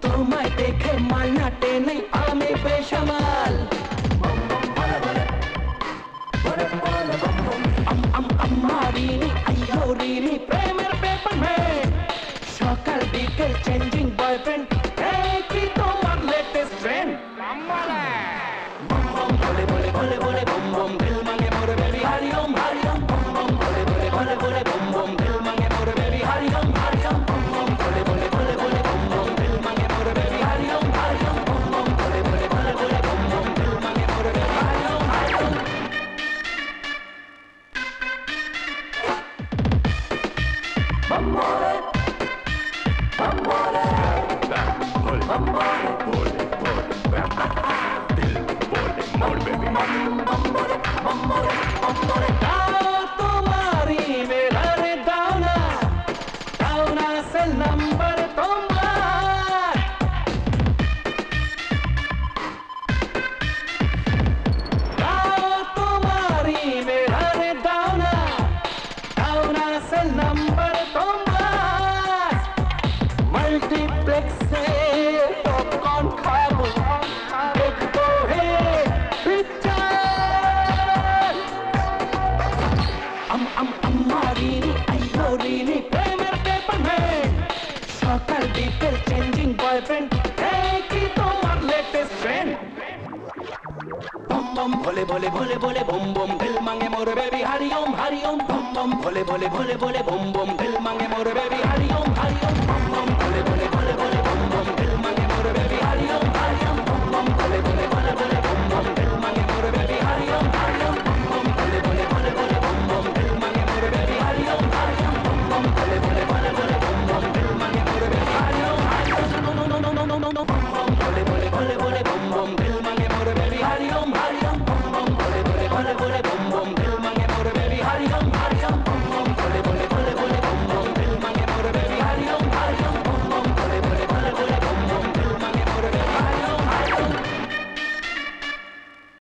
তোমায় দেখে মান্না টেনে আমি বেসামাল আমারিনি আইয়োরিনি প্রেমের পেপার মেট সকাল বিকেল চেঞ্জিং বয়ফ্রেন্ড কি তোমার লেটেস্ট ট্রেন্ড বম বম বলে বলে বলে বলে বম বম দিল মাঙ্গে মোর বেবি হরি ওম বম বম বলে বলে বলে বলে বম বম দিল মাঙ্গে মোর বেবি হরি ওম বম বম বলে বলে বলে বলে বম বম দিল মাঙ্গে মোর বেবি হরি ওম বম বম বলে বলে বলে বলে বম বম দিল মাঙ্গে মোর বেবি হরি ওম bam bole bam bole bam bole bole bole dil bole more baby bam bole bam bole bam bole dao tumhari mera re dao na se number tumhar dao tumhari mera re dao na se number multiplex से popcorn खाओ देखो हे picture अम्मारीनी अय्योरीनी Premiere paper में सकाल बिकेल changing boyfriend की तुम्हार latest trend बम बम भोले भोले भोले भोले बम बम दिल मांगे मोर बेबी हरि ओम बम बम भोले भोले भोले भोले बम बम दिल मांगे मोर बेबी हरि ओम